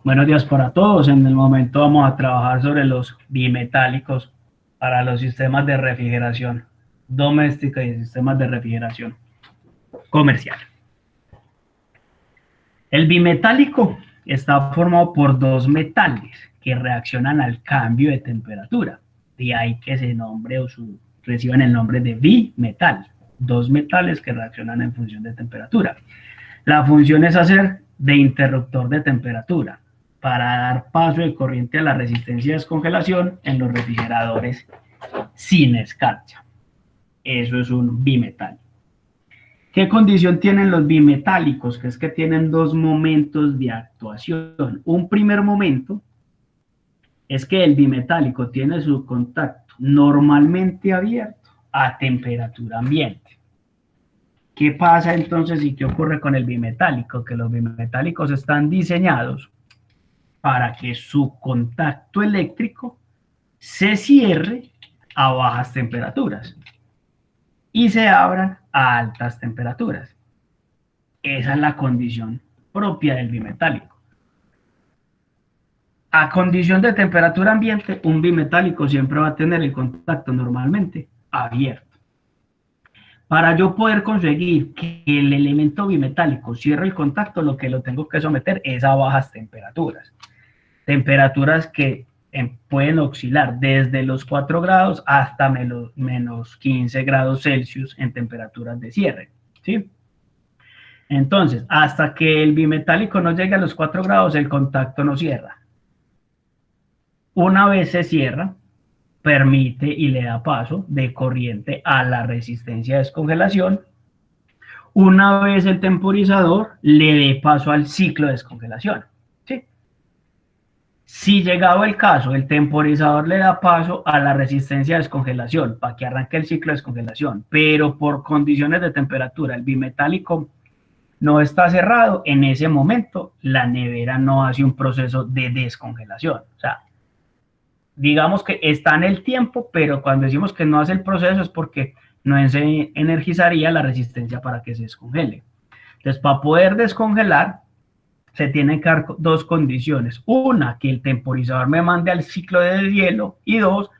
Buenos días para todos. En el momento vamos a trabajar sobre los bimetálicos para los sistemas de refrigeración doméstica y sistemas de refrigeración comercial. El bimetálico está formado por dos metales que reaccionan al cambio de temperatura. De ahí que se nombre o reciban el nombre de bimetal. Dos metales que reaccionan en función de temperatura. La función es hacer de interruptor de temperatura para dar paso de corriente a la resistencia de descongelación en los refrigeradores sin escarcha. Eso es un bimetal. ¿Qué condición tienen los bimetálicos? Que es que tienen dos momentos de actuación. Un primer momento es que el bimetálico tiene su contacto normalmente abierto a temperatura ambiente. ¿Qué pasa entonces y qué ocurre con el bimetálico? Que los bimetálicos están diseñados para que su contacto eléctrico se cierre a bajas temperaturas y se abran a altas temperaturas. Esa es la condición propia del bimetálico. A condición de temperatura ambiente, un bimetálico siempre va a tener el contacto normalmente abierto. Para yo poder conseguir que el elemento bimetálico cierre el contacto, lo que lo tengo que someter es a bajas temperaturas. Temperaturas que pueden oscilar desde los 4 grados hasta menos 15 grados Celsius en temperaturas de cierre, ¿sí? Entonces, hasta que el bimetálico no llegue a los 4 grados, el contacto no cierra. Una vez se cierra, permite y le da paso de corriente a la resistencia de descongelación. Una vez el temporizador le dé paso al ciclo de descongelación. ¿Sí? Si llegado el caso, el temporizador le da paso a la resistencia de descongelación para que arranque el ciclo de descongelación, pero por condiciones de temperatura el bimetálico no está cerrado, en ese momento la nevera no hace un proceso de descongelación. O sea, digamos que está en el tiempo, pero cuando decimos que no hace el proceso es porque no se energizaría la resistencia para que se descongele. Entonces, para poder descongelar, se tienen que dar dos condiciones. Una, que el temporizador me mande al ciclo de deshielo, y dos,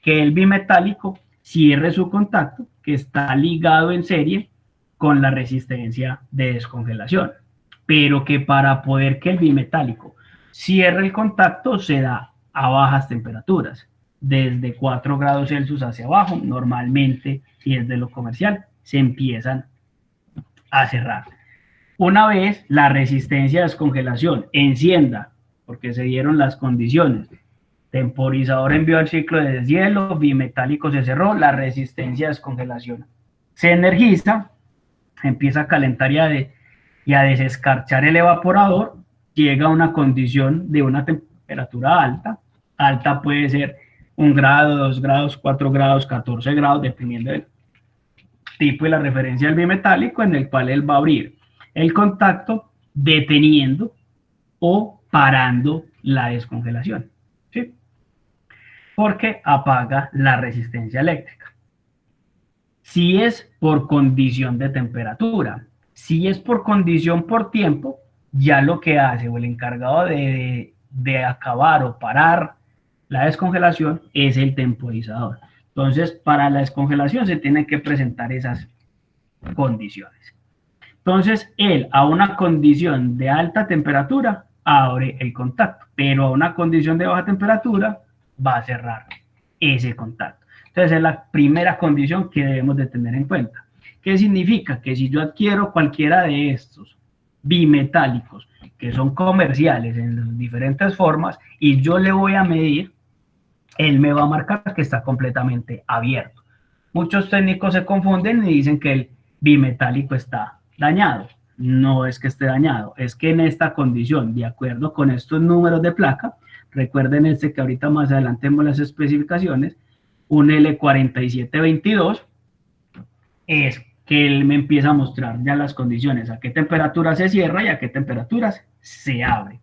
que el bimetálico cierre su contacto, que está ligado en serie con la resistencia de descongelación. Pero que para poder que el bimetálico cierre el contacto se da a bajas temperaturas, desde 4 grados Celsius hacia abajo, normalmente, si es de lo comercial, se empiezan a cerrar. Una vez la resistencia de descongelación encienda, porque se dieron las condiciones, temporizador envió al ciclo de deshielo, bimetálico se cerró, la resistencia de descongelación se energiza, empieza a calentar y a desescarchar el evaporador, llega a una condición de una temperatura alta. Alta puede ser 1 grado, 2 grados, 4 grados, 14 grados, dependiendo del tipo y la referencia del bimetálico, en el cual él va a abrir el contacto deteniendo o parando la descongelación, ¿sí? Porque apaga la resistencia eléctrica. Si es por condición de temperatura, si es por condición por tiempo, ya lo que hace o el encargado de acabar o parar la descongelación es el temporizador. Entonces, para la descongelación se tienen que presentar esas condiciones. Entonces, él a una condición de alta temperatura abre el contacto, pero a una condición de baja temperatura va a cerrar ese contacto. Entonces, es la primera condición que debemos de tener en cuenta. ¿Qué significa? Que si yo adquiero cualquiera de estos bimetálicos, que son comerciales en diferentes formas, y yo le voy a medir, él me va a marcar que está completamente abierto. Muchos técnicos se confunden y dicen que el bimetálico está dañado. No es que esté dañado, es que en esta condición, de acuerdo con estos números de placa, recuerden que ahorita más adelante vemos las especificaciones, un L4722 es que él me empieza a mostrar ya las condiciones, a qué temperatura se cierra y a qué temperaturas se abre.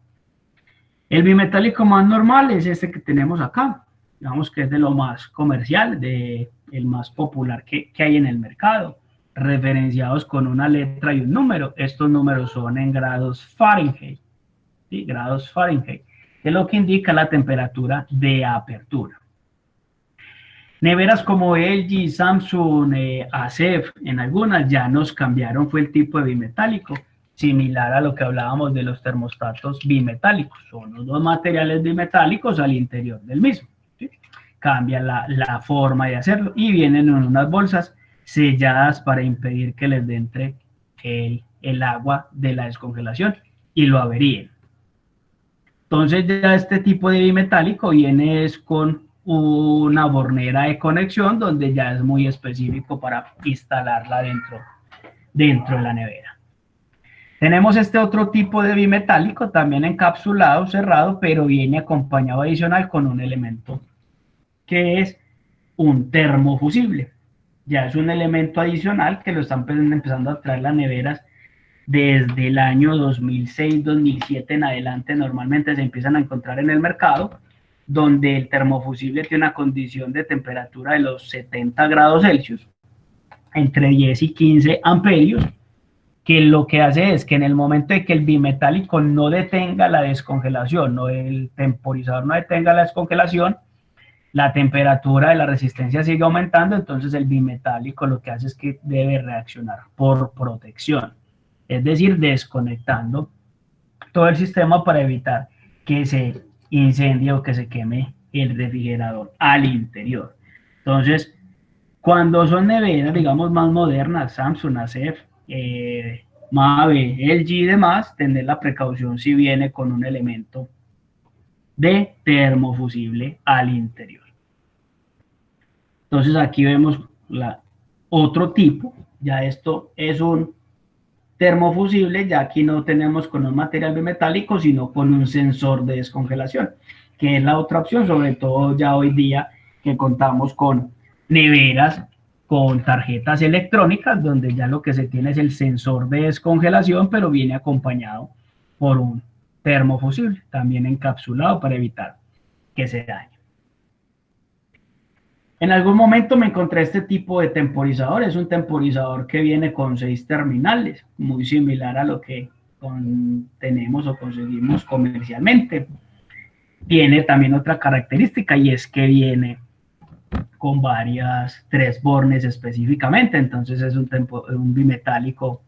El bimetálico más normal es este que tenemos acá, digamos que es de lo más comercial, el más popular que hay en el mercado, referenciados con una letra y un número. Estos números son en grados Fahrenheit, ¿sí? Grados Fahrenheit, que es lo que indica la temperatura de apertura. Neveras como LG, Samsung, Acef, en algunas ya nos cambiaron, fue el tipo de bimetálico, similar a lo que hablábamos de los termostatos bimetálicos. Son los dos materiales bimetálicos al interior del mismo. ¿Sí? Cambia la forma de hacerlo y vienen en unas bolsas selladas para impedir que les entre el agua de la descongelación y lo averíen. Entonces ya este tipo de bimetálico viene es con una bornera de conexión donde ya es muy específico para instalarla dentro de la nevera. Tenemos este otro tipo de bimetálico también encapsulado, cerrado, pero viene acompañado adicional con un elemento que es un termofusible. Ya es un elemento adicional que lo están empezando a traer las neveras desde el año 2006, 2007 en adelante. Normalmente se empiezan a encontrar en el mercado, donde el termofusible tiene una condición de temperatura de los 70 grados Celsius, entre 10 y 15 amperios, que lo que hace es que en el momento de que el bimetálico no detenga la descongelación, no el temporizador no detenga la descongelación, la temperatura de la resistencia sigue aumentando, entonces el bimetálico lo que hace es que debe reaccionar por protección, es decir, desconectando todo el sistema para evitar que se incendie o que se queme el refrigerador al interior. Entonces, cuando son neveras, digamos, más modernas, Samsung, Acef, Mave, LG y demás, tener la precaución si viene con un elemento de termofusible al interior. Entonces aquí vemos otro tipo, ya esto es un termofusible, ya aquí no tenemos con un material bimetálico, sino con un sensor de descongelación, que es la otra opción, sobre todo ya hoy día que contamos con neveras con tarjetas electrónicas, donde ya lo que se tiene es el sensor de descongelación, pero viene acompañado por un termofusible, también encapsulado para evitar que se dañe. En algún momento me encontré este tipo de temporizador, es un temporizador que viene con 6 terminales, muy similar a lo que tenemos o conseguimos comercialmente. Tiene también otra característica y es que viene con 3 bornes específicamente, entonces es un bimetálico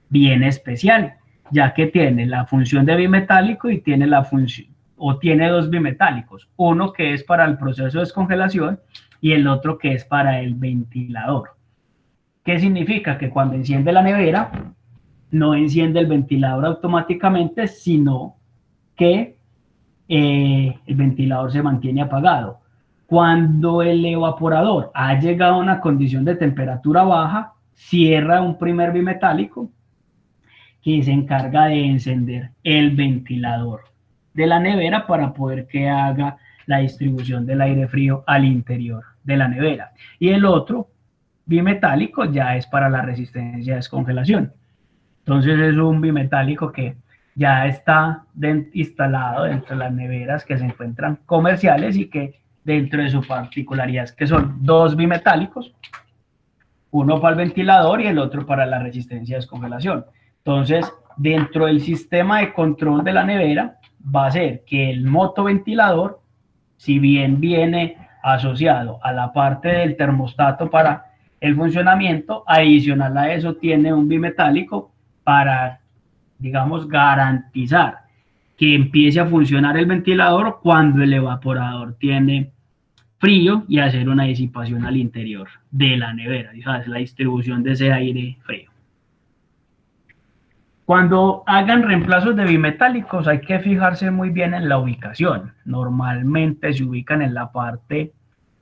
bien especial, ya que tiene la función de bimetálico y tiene la función, o tiene 2 bimetálicos, uno que es para el proceso de descongelación y el otro que es para el ventilador. ¿Qué significa? Que cuando enciende la nevera, no enciende el ventilador automáticamente, sino que el ventilador se mantiene apagado. Cuando el evaporador ha llegado a una condición de temperatura baja, cierra un primer bimetálico que se encarga de encender el ventilador de la nevera para poder que haga la distribución del aire frío al interior de la nevera. Y el otro bimetálico ya es para la resistencia a descongelación. Entonces es un bimetálico que ya está instalado dentro de las neveras que se encuentran comerciales y que dentro de su particularidad es que son 2 bimetálicos, uno para el ventilador y el otro para la resistencia a descongelación. Entonces, dentro del sistema de control de la nevera va a ser que el motoventilador, si bien viene asociado a la parte del termostato para el funcionamiento, adicional a eso tiene un bimetálico para, digamos, garantizar que empiece a funcionar el ventilador cuando el evaporador tiene frío y hacer una disipación al interior de la nevera, ¿sabes? La distribución de ese aire frío. Cuando hagan reemplazos de bimetálicos hay que fijarse muy bien en la ubicación. Normalmente se ubican en la parte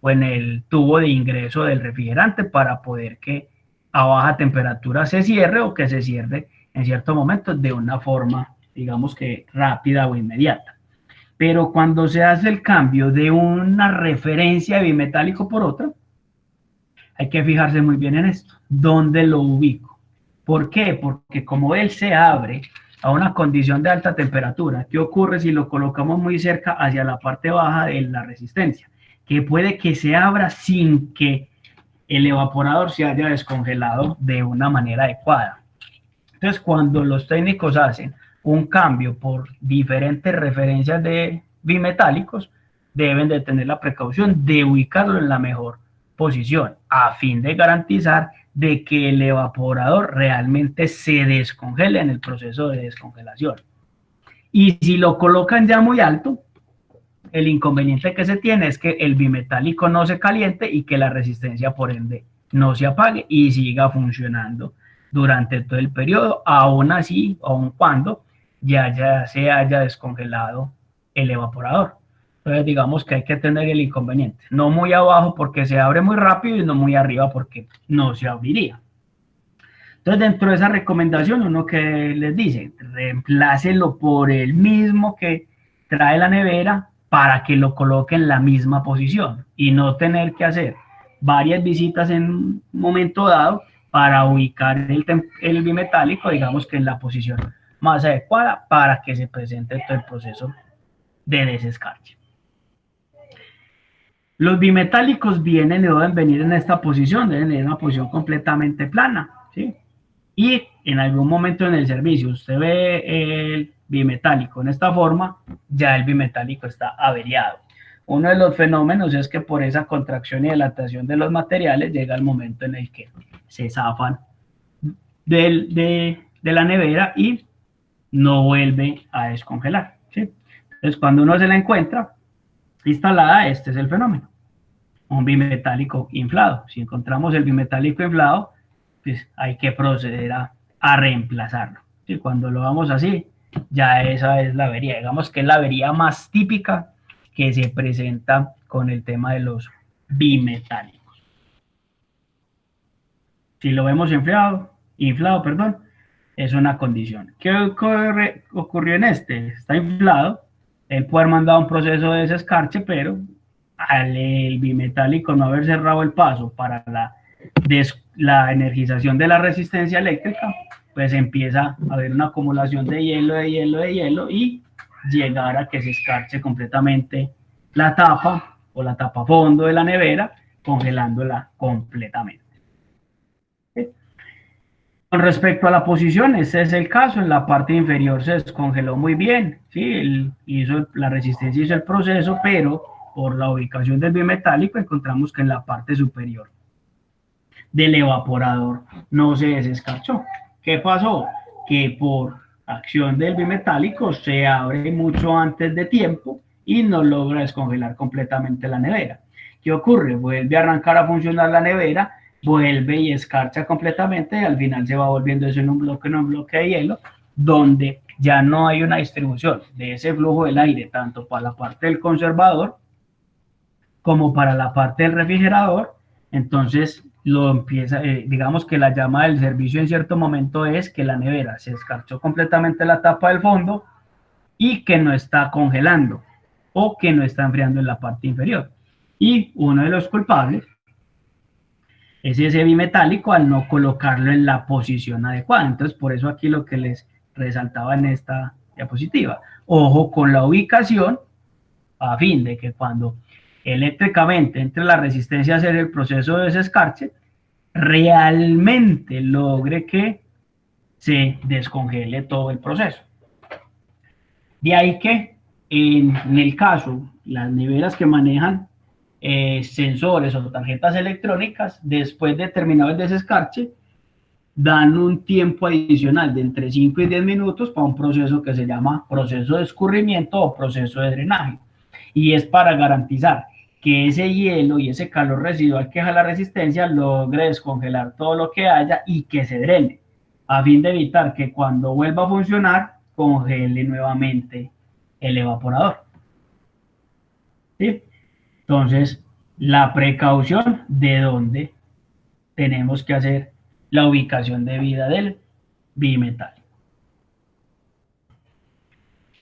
o en el tubo de ingreso del refrigerante para poder que a baja temperatura se cierre o que se cierre en ciertos momentos de una forma, digamos que rápida o inmediata. Pero cuando se hace el cambio de una referencia de bimetálico por otra, hay que fijarse muy bien en esto. ¿Dónde lo ubico? ¿Por qué? Porque como él se abre a una condición de alta temperatura, ¿qué ocurre si lo colocamos muy cerca hacia la parte baja de la resistencia? Que puede que se abra sin que el evaporador se haya descongelado de una manera adecuada. Entonces, cuando los técnicos hacen un cambio por diferentes referencias de bimetálicos, deben de tener la precaución de ubicarlo en la mejor posición a fin de garantizar de que el evaporador realmente se descongele en el proceso de descongelación. Y si lo colocan ya muy alto, el inconveniente que se tiene es que el bimetálico no se caliente y que la resistencia por ende no se apague y siga funcionando durante todo el periodo, aún así, aun cuando ya se haya descongelado el evaporador. Entonces digamos que hay que tener el inconveniente, no muy abajo porque se abre muy rápido y no muy arriba porque no se abriría. Entonces dentro de esa recomendación uno que les dice, reemplácelo por el mismo que trae la nevera para que lo coloque en la misma posición y no tener que hacer varias visitas en un momento dado para ubicar el bimetálico, digamos que en la posición más adecuada para que se presente todo el proceso de desescarche. Los bimetálicos vienen y deben venir en esta posición, deben venir en una posición completamente plana, ¿sí? Y en algún momento en el servicio usted ve el bimetálico en esta forma, ya el bimetálico está averiado. Uno de los fenómenos es que por esa contracción y dilatación de los materiales llega el momento en el que se zafan de la nevera y no vuelve a descongelar, ¿sí? Entonces cuando uno se la encuentra instalada, este es el fenómeno, un bimetálico inflado. Si encontramos el bimetálico inflado, pues hay que proceder a reemplazarlo. Y cuando lo vamos así, ya esa es la avería. Digamos que es la avería más típica que se presenta con el tema de los bimetálicos. Si lo vemos inflado, perdón, es una condición. ¿Qué ocurrió en este? Está inflado, él puede haber mandado un proceso de desescarche, pero al el bimetálico no haber cerrado el paso para la energización de la resistencia eléctrica, pues empieza a haber una acumulación de hielo y llegar a que se escarche completamente la tapa o la tapa fondo de la nevera, congelándola completamente. Con respecto a la posición, ese es el caso, en la parte inferior se descongeló muy bien, ¿sí? La resistencia hizo el proceso, pero por la ubicación del bimetálico encontramos que en la parte superior del evaporador no se desescarchó. ¿Qué pasó? Que por acción del bimetálico se abre mucho antes de tiempo y no logra descongelar completamente la nevera. ¿Qué ocurre? Vuelve a arrancar a funcionar la nevera, vuelve y escarcha completamente y al final se va volviendo eso en un bloque de hielo, donde ya no hay una distribución de ese flujo del aire, tanto para la parte del conservador como para la parte del refrigerador. Entonces lo empieza, digamos que la llama del servicio en cierto momento es que la nevera se escarchó completamente la tapa del fondo y que no está congelando o que no está enfriando en la parte inferior. Y uno de los culpables es ese bimetálico al no colocarlo en la posición adecuada. Entonces, por eso aquí lo que les resaltaba en esta diapositiva. Ojo con la ubicación a fin de que cuando eléctricamente entre la resistencia a hacer el proceso de desescarche, realmente logre que se descongele todo el proceso. De ahí que en el caso, las neveras que manejan sensores o tarjetas electrónicas, después de terminado el desescarche, dan un tiempo adicional de entre 5 y 10 minutos para un proceso que se llama proceso de escurrimiento o proceso de drenaje. Y es para garantizar que ese hielo y ese calor residual que deja la resistencia logre descongelar todo lo que haya y que se drene, a fin de evitar que cuando vuelva a funcionar, congele nuevamente el evaporador. ¿Sí? Entonces, la precaución de dónde tenemos que hacer la ubicación de vida del bimetálico.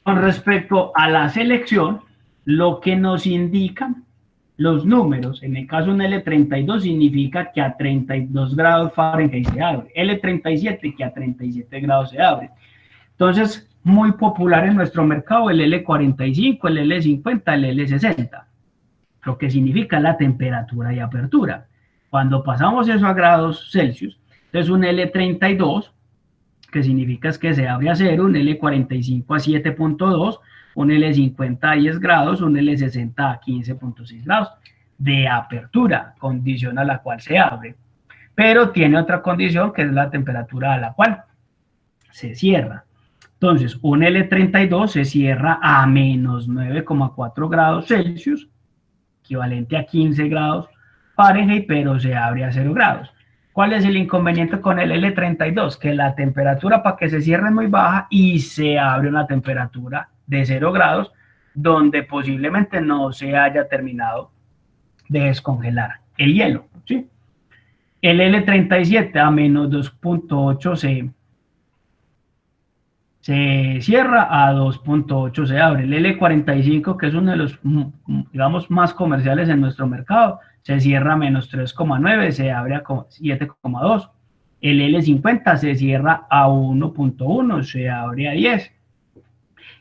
Con respecto a la selección, lo que nos indican los números, en el caso un L32 significa que a 32 grados Fahrenheit se abre, L37 que a 37 grados se abre. Entonces, muy popular en nuestro mercado el L45, el L50, el L60, lo que significa la temperatura de apertura. Cuando pasamos eso a grados Celsius, entonces un L32 que significa es que se abre a 0, un L45 a 7.2, un L50 a 10 grados, un L60 a 15.6 grados de apertura, condición a la cual se abre. Pero tiene otra condición que es la temperatura a la cual se cierra. Entonces, un L32 se cierra a menos 9,4 grados Celsius, equivalente a 15 grados Fahrenheit, pero se abre a 0 grados. ¿Cuál es el inconveniente con el L32? Que la temperatura para que se cierre es muy baja y se abre una temperatura de 0 grados, donde posiblemente no se haya terminado de descongelar el hielo, ¿sí? El L37 a menos 2.8 se cierra, a 2.8 se abre. El L45, que es uno de los, digamos, más comerciales en nuestro mercado, se cierra a menos 3,9, se abre a 7,2. El L50 se cierra a 1.1, se abre a 10.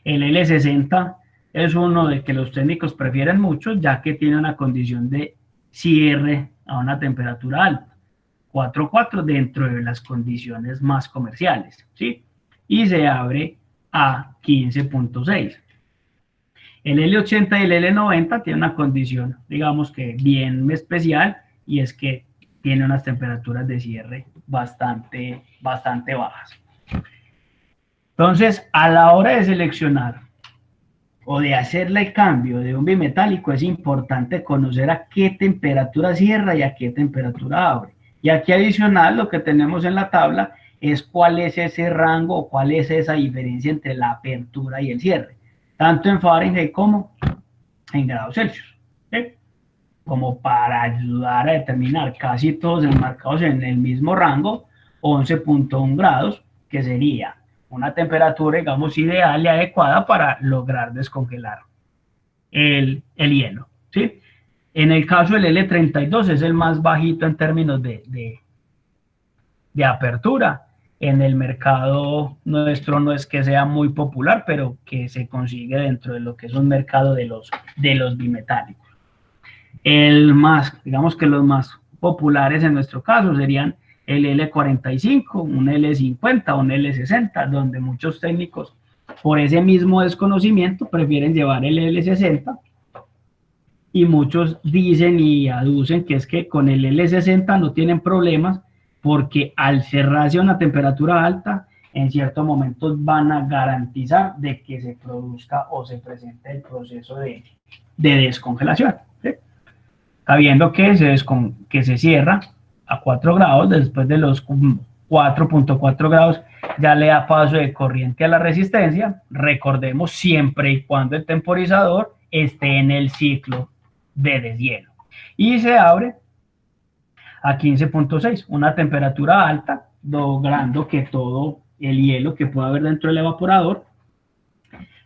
El L60 es uno de que los técnicos prefieren mucho, ya que tiene una condición de cierre a una temperatura alta, 4.4 dentro de las condiciones más comerciales, ¿sí? Y se abre a 15.6. El L80 y el L90 tienen una condición, digamos que bien especial, y es que tiene unas temperaturas de cierre bastante bajas. Entonces, a la hora de seleccionar o de hacerle el cambio de un bimetálico, es importante conocer a qué temperatura cierra y a qué temperatura abre. Y aquí adicional, lo que tenemos en la tabla es cuál es ese rango o cuál es esa diferencia entre la apertura y el cierre, tanto en Fahrenheit como en grados Celsius, ¿sí? Como para ayudar a determinar casi todos enmarcados en el mismo rango, 11.1 grados, que sería una temperatura, digamos, ideal y adecuada para lograr descongelar el hielo, ¿sí? En el caso del L32 es el más bajito en términos de apertura. En el mercado nuestro no es que sea muy popular, pero que se consigue dentro de lo que es un mercado de los bimetálicos. Digamos que los más populares en nuestro caso serían el L45, un L50, un L60, donde muchos técnicos, por ese mismo desconocimiento, prefieren llevar el L60, y muchos dicen y aducen que es que con el L60 no tienen problemas, porque al cerrarse a una temperatura alta, en ciertos momentos van a garantizar de que se produzca o se presente el proceso de descongelación, ¿sí? Sabiendo que se cierra a 4 grados, después de los 4.4 grados ya le da paso de corriente a la resistencia, recordemos, siempre y cuando el temporizador esté en el ciclo de deshielo, y se abre a 15.6, una temperatura alta, logrando que todo el hielo que pueda haber dentro del evaporador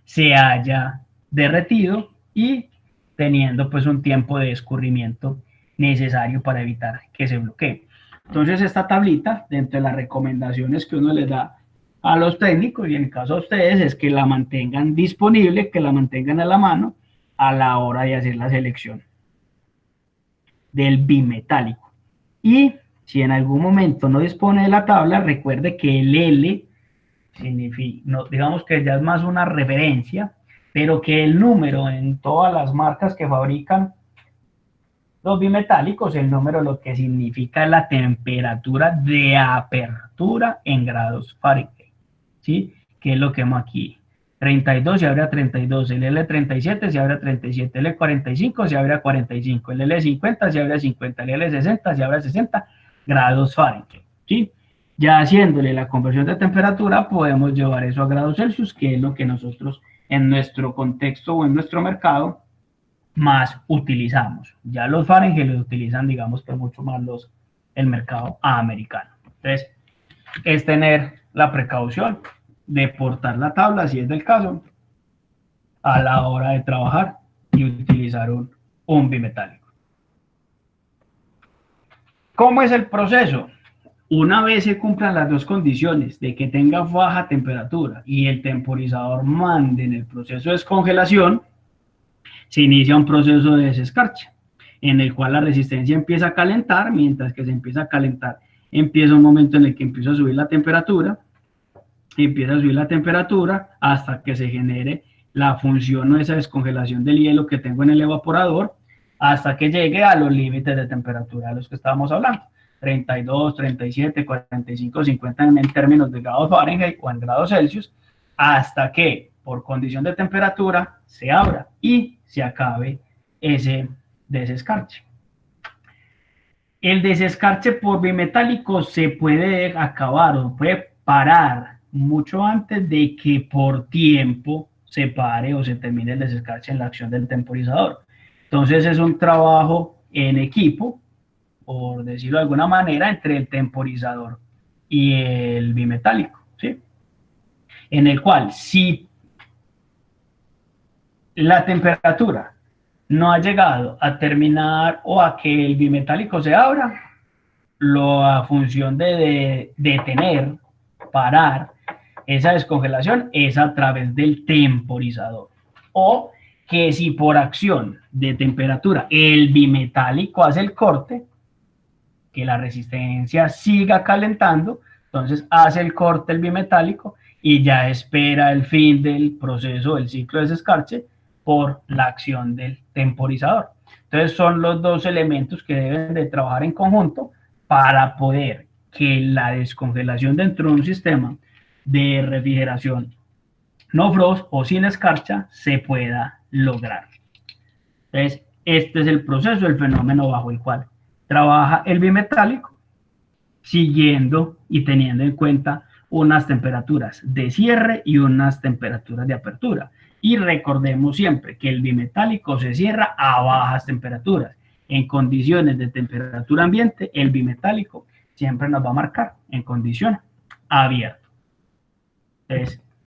se haya derretido y teniendo pues un tiempo de escurrimiento necesario para evitar que se bloquee. Entonces esta tablita, dentro de las recomendaciones que uno les da a los técnicos, y en el caso de ustedes, es que la mantengan disponible, que la mantengan a la mano a la hora de hacer la selección del bimetálico. Y si en algún momento no dispone de la tabla, recuerde que el L significa, no, digamos que ya es más una referencia, pero que el número en todas las marcas que fabrican los bimetálicos, el número lo que significa es la temperatura de apertura en grados Fahrenheit, ¿sí? Que es lo que vemos aquí. 32 se abre a 32, el L37 se abre a 37, el L45 se abre a 45, el L50 se abre a 50, el L60 se abre a 60 grados Fahrenheit, ¿sí? Ya haciéndole la conversión de temperatura, podemos llevar eso a grados Celsius, que es lo que nosotros en nuestro contexto o en nuestro mercado más utilizamos. Ya los Fahrenheit los utilizan, digamos, por mucho más el mercado americano. Entonces, es tener la precaución de portar la tabla, si es del caso, a la hora de trabajar y utilizar un bimetálico. ¿Cómo es el proceso? Una vez se cumplan las dos condiciones de que tenga baja temperatura y el temporizador mande en el proceso de descongelación, se inicia un proceso de desescarcha, en el cual la resistencia empieza a calentar. Mientras que se empieza a calentar, empieza un momento en el que empieza a subir la temperatura, empieza a subir la temperatura hasta que se genere la función o esa descongelación del hielo que tengo en el evaporador, hasta que llegue a los límites de temperatura de los que estábamos hablando. 32, 37, 45, 50 en términos de grados Fahrenheit o en grados Celsius, hasta que por condición de temperatura se abra y se acabe ese desescarche. El desescarche por bimetálico se puede acabar o puede parar mucho antes de que por tiempo se pare o se termine el desescarche en la acción del temporizador. Entonces es un trabajo en equipo, por decirlo de alguna manera, entre el temporizador y el bimetálico, ¿sí? En el cual si la temperatura no ha llegado a terminar o a que el bimetálico se abra, la función de detener, parar esa descongelación es a través del temporizador. O que si por acción de temperatura el bimetálico hace el corte, que la resistencia siga calentando, entonces hace el corte el bimetálico y ya espera el fin del proceso del ciclo de desescarche por la acción del temporizador. Entonces son los dos elementos que deben de trabajar en conjunto para poder que la descongelación dentro de un sistema de refrigeración no frost o sin escarcha se pueda lograr. Entonces, este es el proceso, el fenómeno bajo el cual trabaja el bimetálico, siguiendo y teniendo en cuenta unas temperaturas de cierre y unas temperaturas de apertura. Y recordemos siempre que el bimetálico se cierra a bajas temperaturas. En condiciones de temperatura ambiente, el bimetálico siempre nos va a marcar en condición abierta. Entonces,